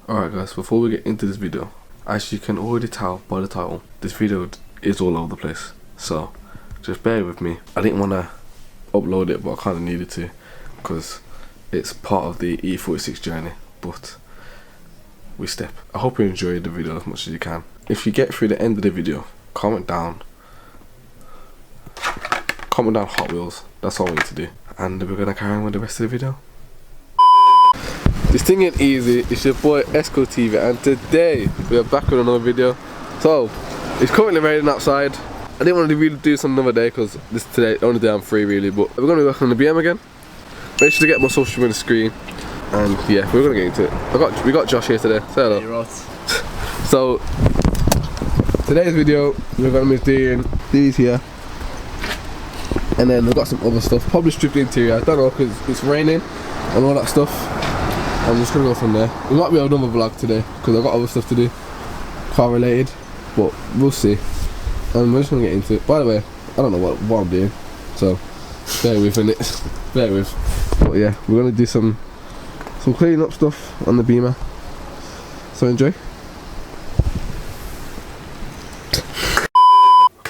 Alright guys, before we get into this video, as you can already tell by the title, this video is all over the place, so just bear with me. I didn't want to upload it, but I kind of needed to because it's part of the E46 journey, but we step. I hope you enjoyed the video as much as you can. If you get through the end of the video, comment down Hot Wheels. That's all we need to do, and we're gonna carry on with the rest of the video. This thing ain't easy. It's your boy itzescotv, and today we are back with another video. So it's currently raining outside. I didn't want to really do this on another day because this is today, the only day I'm free really, but we're gonna be working on the BM again. Make sure to get my social media screen, and yeah, we're gonna get into it. We got Josh here today. Say hello. Hey, right. So today's video we're gonna be doing these here, and then we've got some other stuff. Probably strip the interior. I don't know because it's raining and all that stuff. I'm just gonna go from there. We might be on another vlog today because I've got other stuff to do, car related, but we'll see. And we're just gonna get into it. By the way, I don't know what I'm doing, so bear with it. Bear with. But yeah, we're gonna do some cleaning up stuff on the Beamer. So enjoy.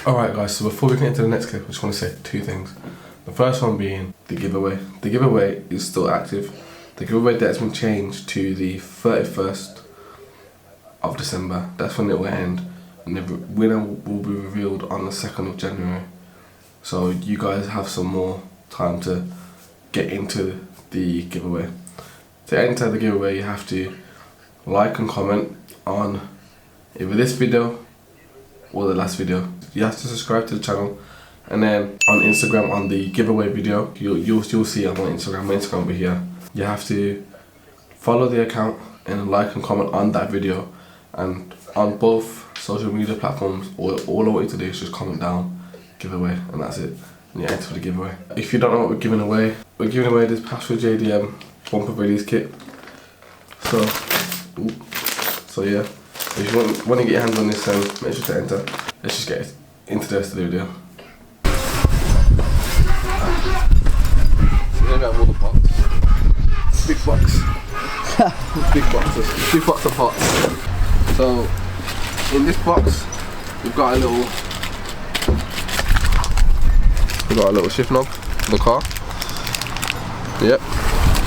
Alright guys, so before we get into the next clip, I just want to say two things. The first one being the giveaway. The giveaway is still active. The giveaway date has been changed to the 31st of December. That's when it will end, and the winner will be revealed on the 2nd of January. So you guys have some more time to get into the giveaway. To enter the giveaway, you have to like and comment on either this video or the last video. You have to subscribe to the channel, and then on Instagram, on the giveaway video, you'll see it on my Instagram. My Instagram will be here. You have to follow the account and like and comment on that video, and on both social media platforms, all I want you to do is just comment down giveaway, and that's it, and you enter for the giveaway. If you don't know what we're giving away this Password JDM bumper release kit. So yeah, if you want to get your hands on this, then make sure to enter. Let's just get into the rest of the video. Big box. Big boxes. Big box of pots. So in this box we've got a little shift knob for the car. Yep.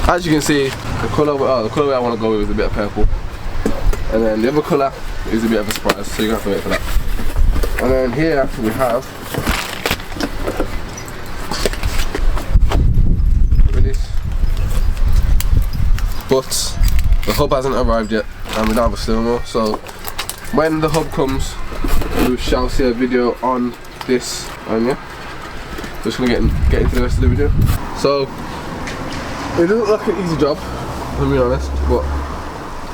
As you can see, the colour I want to go with is a bit of purple. And then the other colour is a bit of a surprise, so you're going to have to wait for that. And then here we have but the hub hasn't arrived yet, and we don't have a steering wheel, so when the hub comes we shall see a video on this, and yeah, just gonna get into the rest of the video. So it doesn't look like an easy job, to be honest, but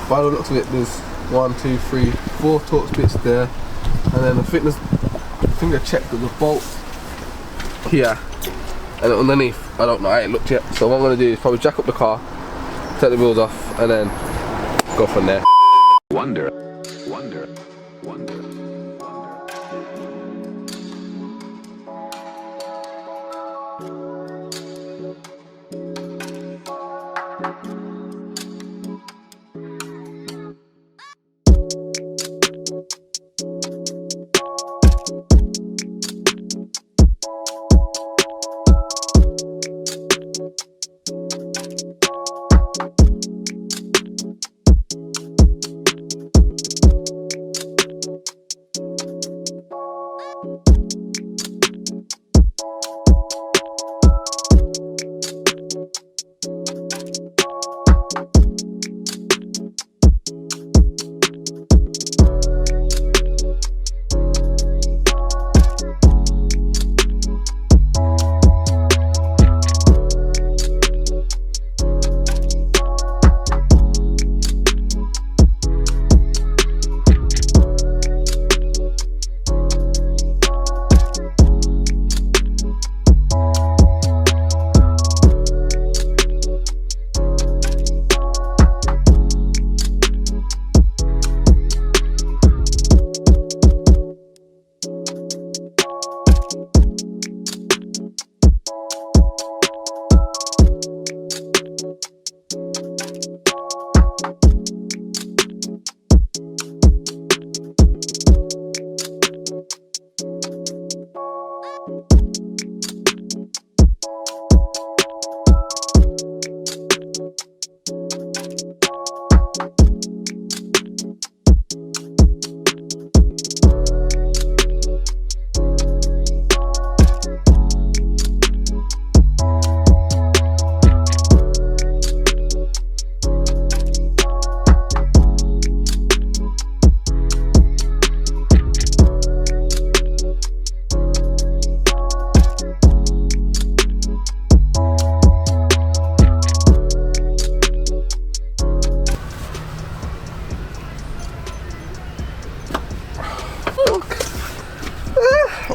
by the looks of it, there's 1, 2, 3, 4 Torx bits there, and then I think I checked that the bolt here and underneath, I don't know, I ain't looked yet. So what I'm gonna do is probably jack up the car, take the wheels off, and then go from there. Wonder.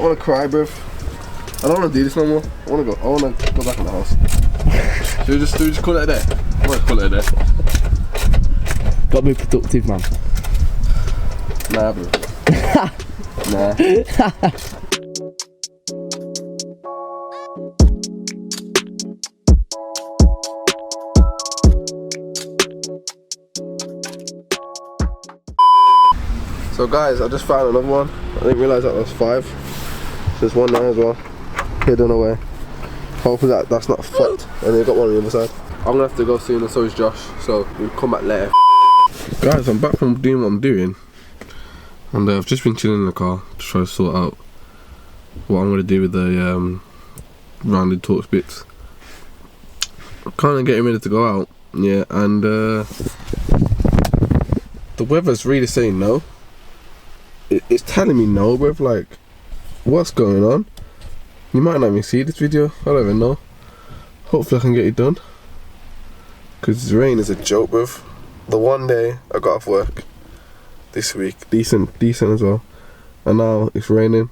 I wanna cry, bruv. I don't wanna do this no more. I wanna go back in the house. Should we just call it a day? I wanna call it a day. Gotta be productive, man. Nah, bro. Nah. So guys, I just found another one. I didn't realise that was 5. There's one there as well, hidden away. Hopefully that's not fucked. And they've got one on the other side. I'm gonna have to go soon, and so is Josh. So we'll come back later. Guys, I'm back from doing what I'm doing, and I've just been chilling in the car to try to sort out what I'm gonna do with the rounded torch bits. I'm kind of getting ready to go out, yeah, and the weather's really saying no. It's telling me no, bruv. Like, what's going on? You might not even see this video. I don't even know. Hopefully I can get it done, because the rain is a joke, bruv. The one day I got off work this week, decent as well, and now it's raining.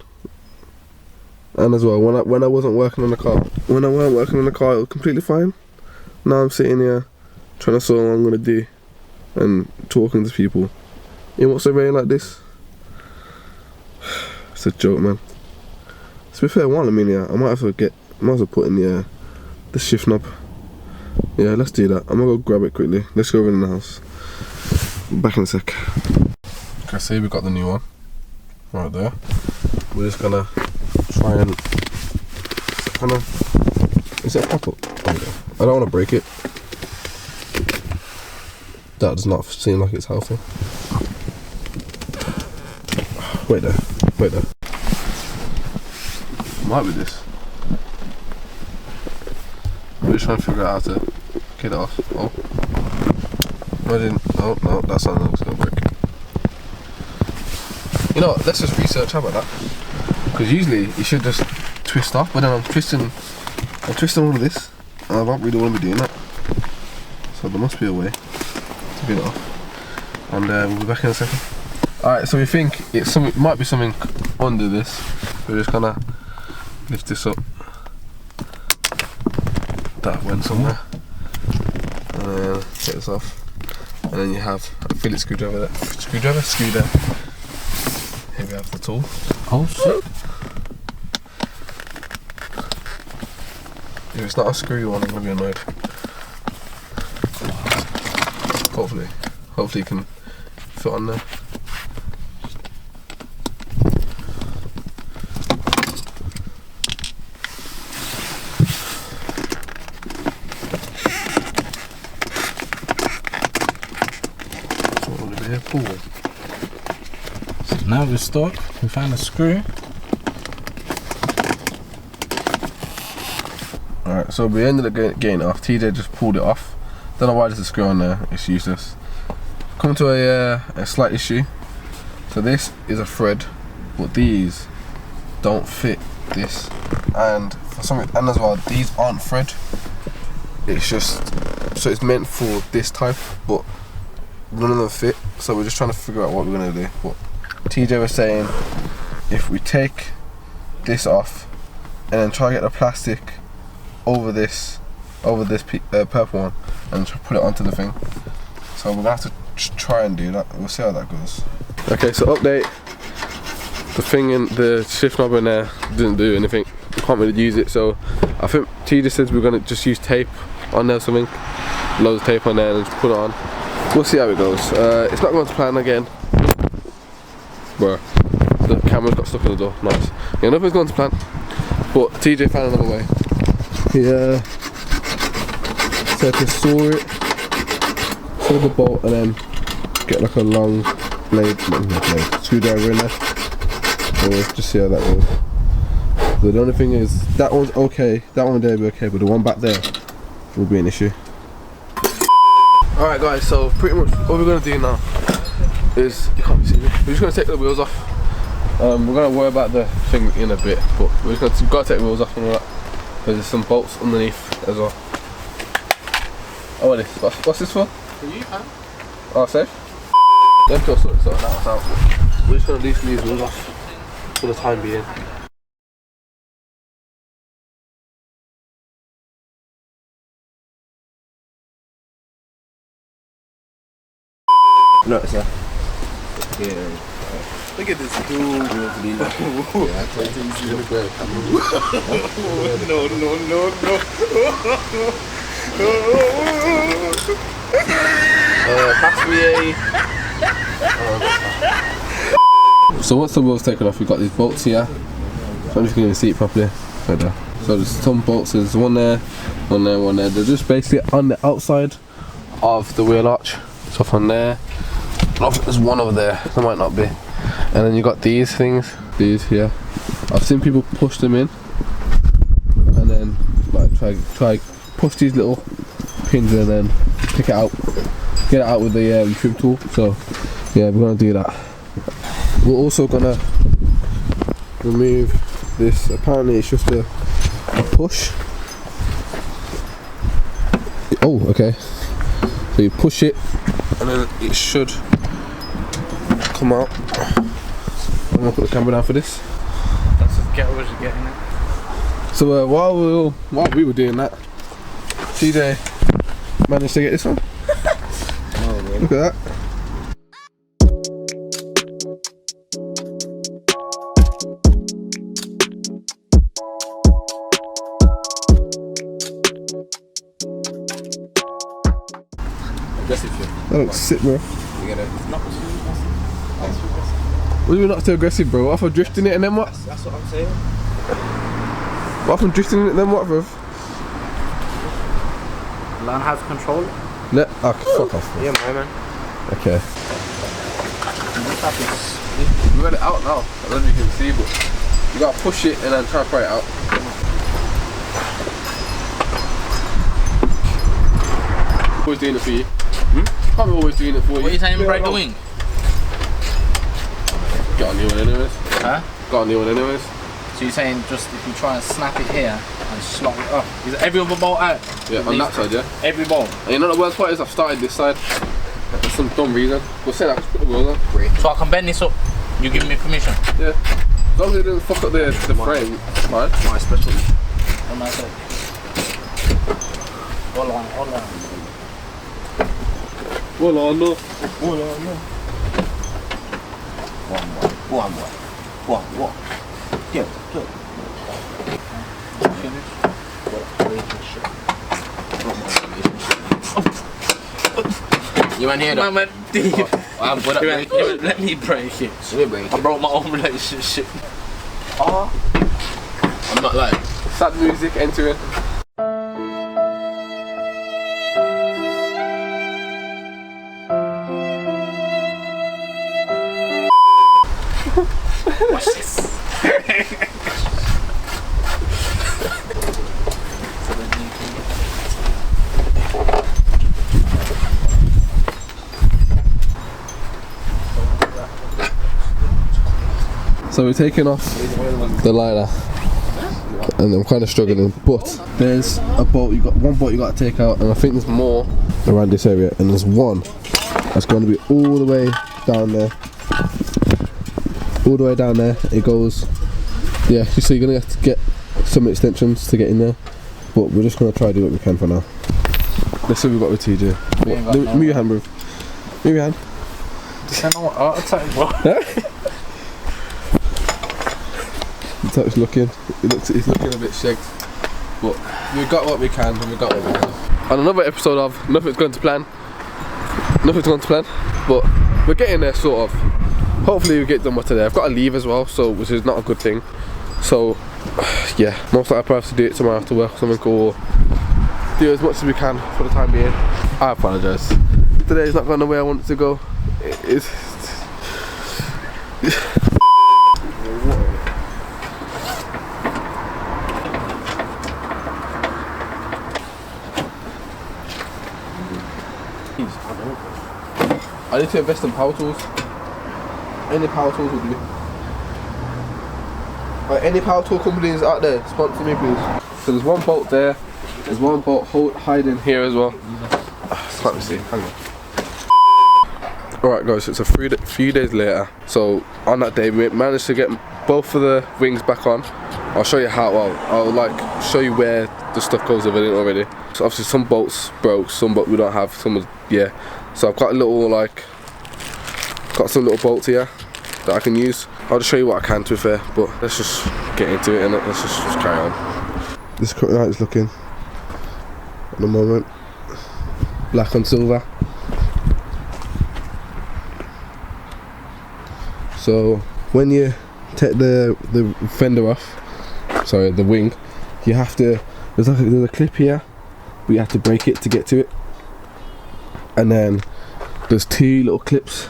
And as well, when I wasn't working on the car, when I weren't working on the car, it was completely fine. Now I'm sitting here trying to sort what I'm gonna do and talking to people. It wants to rain like this. It's a joke, man. To be fair, while I'm in here, I might as well put in the shift knob. Yeah, let's do that. I'm gonna go grab it quickly. Let's go over in the house. Back in a sec. Okay, see, we got the new one right there. We're just gonna try and is it a pop up? Oh, yeah. I don't want to break it. That does not seem like it's healthy. Wait there. Might be this. We're just trying to figure out how to get it off. Oh. No, that's not going to break. You know what, let's just research how about that. Because usually you should just twist off, but then I'm twisting all of this, and I don't really want to be doing that. So there must be a way to get it off. And we'll be back in a second. Alright, so we think it might be something under this. We're just gonna lift this up. That went somewhere. And then take this off. And then you have a fillet screwdriver there. Screw there. Here we have the tool. Oh shit. If it's not a screw one, I'm gonna be annoyed. Hopefully you can fit on there. So now we're stuck. We found a screw. Alright, so we ended up getting it off. TJ just pulled it off. Don't know why there's a screw on there. It's useless. Come to a slight issue. So this is a thread, but these don't fit this, and for some, and as well, these aren't thread. It's just, so it's meant for this type, but none of them fit. So we're just trying to figure out what we're gonna do. But TJ was saying, if we take this off and then try to get the plastic over this purple one and put it onto the thing. So we're gonna have to try and do that. We'll see how that goes. Okay, so update. The thing in the shift knob in there didn't do anything. Can't really use it. So I think TJ says we're gonna just use tape on there or something. Loads of tape on there and just put it on. We'll see how it goes. It's not going to plan again. Bro, the camera's got stuck in the door. Nice. Yeah, nothing's going to plan. But TJ found another way. Yeah. So to saw the bolt and then get like a long blade screwdriver in there. So let's just see how that goes. The only thing is, that one's okay. That one there will be okay, but the one back there will be an issue. Alright guys, so pretty much what we're going to do now is, you can't see me, we're just going to take the wheels off. We're going to worry about the thing in a bit, but we've got to take the wheels off and all that, because there's some bolts underneath as well. Oh, what is this? What's this for? For you, man. Oh, safe? Don't feel sorry, so that was out. We're just going to leave these wheels off for the time being. No, sir. Yeah. Look at this cool. Yeah, I tell you, you see the great camera. No. Pass me a. So once the wheel's taken off, we've got these bolts here. I don't know if you can see it properly. Right there. So there's some bolts, there's one there, one there, one there. They're just basically on the outside of the wheel arch. So from there, I think there's one over there, there might not be. And then you got these things, these here. I've seen people push them in and then like try push these little pins and then pick it out, get it out with the trim tool. So yeah, we're gonna do that. We're also gonna remove this. Apparently it's just a push. Oh, okay. So you push it and then it should come out. I'm gonna put the camera down for this. That's as ghetto as you're getting it. So while we were doing that, TJ managed to get this one. Look at that. Aggressive shit. That looks sick, bro. You get it? What do you mean not too aggressive, bro? What if I'm drifting it and then what? That's what I'm saying. What if I'm drifting it and then what, bro? Learn how to control it. Oh, fuck off, bro. Yeah, my man. Okay. We got it out now. I don't know if you can see, but you gotta push it and then try to pry it out. Always doing it for you. Can't be always doing it for you. What are you saying, break the wing? Got a new one anyways. Huh? Got a new one anyways. So you're saying just if you try and snap it here and slot it up. Is every other bolt out? Yeah, on that side, yeah. Every bolt. And you know the worst part is I've started this side. For some dumb reason. We'll say that, just put the wheel on. So I can bend this up. You give me permission? Yeah. As long as it doesn't fuck up the frame, it's fine. My specialty. On that side. Hold on, hold on. Well, no. One more. Yeah, good. You want to hear that? Man, deep. I'm good at breaking it. Let me break it. Let me break I it. broke my own relationship. I'm not lying. Sad music entering. Watch this. So we're taking off the liner, and I'm kind of struggling. But there's a bolt. You got one bolt you got to take out, and I think there's more around this area. And there's one that's going to be all the way down there. All the way down there. It goes. Yeah. So you're gonna have to get some extensions to get in there. But we're just gonna try to do what we can for now. Let's see what we've got with TJ. Move your hand, bro. Move your hand. I know what heart attack, bro. That's how it's looking. It's looking a bit shagged. But we've got what we can and we've got what we can. On another episode of Nothing's Going to Plan. Nothing's going to plan. But we're getting there sort of. Hopefully we get done by today. I've got to leave as well, so which is not a good thing. So yeah, most likely I'll probably have to do it tomorrow after work or something, or do as much as we can for the time being. I apologise. Today's not going the way I want it to go. It's I need to invest in power tools. Any power tools would do. Like any power tool companies out there, sponsor me please. So there's one bolt there, there's one bolt hiding here as well. Let me see, hang on. Alright guys, so it's a few days later. So on that day we managed to get both of the wings back on. I'll show you how, well, I'll like show you where the stuff goes if I didn't already. So obviously some bolts broke, some we don't have, some yeah. So I've got a little like got some little bolts here that I can use. I'll just show you what I can, to be fair, but let's just get into it, innit? Let's just carry on. This is how it's looking at the moment. Black and silver. So when you take the fender off, sorry, the wing, you have to, there's a clip here, but you have to break it to get to it. And then there's 2 little clips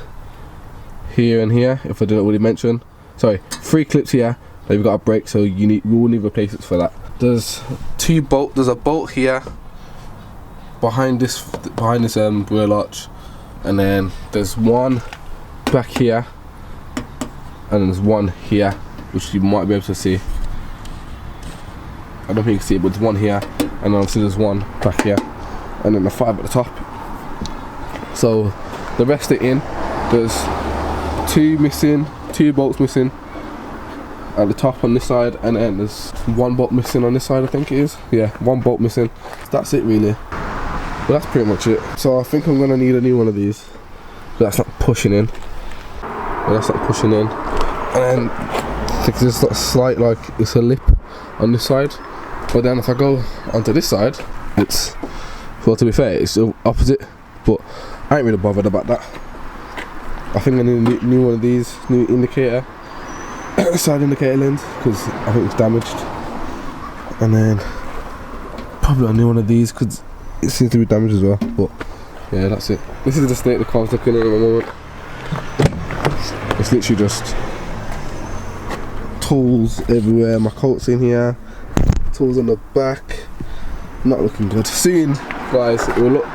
here and here, if I didn't already mention. Sorry, 3 clips here that you've got to break, so you will need replacements for that. There's a bolt here behind this wheel arch, and then there's one back here, and there's one here, which you might be able to see. I don't think you can see it, but there's one here, and then obviously there's one back here, and then the 5 at the top. So the rest are in. There's 2 bolts missing at the top on this side, and then there's 1 bolt missing on this side, I think it is. Yeah, 1 bolt missing. That's it really. But that's pretty much it. So I think I'm gonna need a new one of these. But that's not pushing in. And then I think there's a slight, like, it's a lip on this side. But then if I go onto this side, it's, well, to be fair, it's the opposite. But I ain't really bothered about that. I think I need a new one of these, new indicator, side indicator lens, because I think it's damaged. And then probably a new one of these, because it seems to be damaged as well. But yeah, that's it. This is the state the car's looking at the moment. It's literally just tools everywhere. My coat's in here, tools on the back. Not looking good. Soon, guys, it will look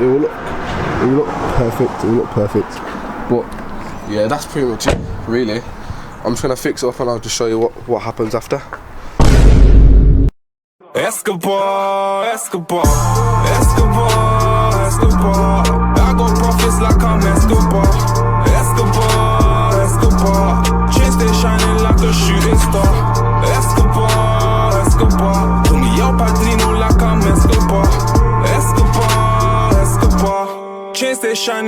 perfect. But yeah, that's pretty much it, really. I'm just gonna fix it up and I'll just show you what happens after. Escobar. I got profits like I'm Escobar. Chain stay shining like a shooting star. Escobar. Put me up, Padrino, like I'm Escobar. Chain stay shining.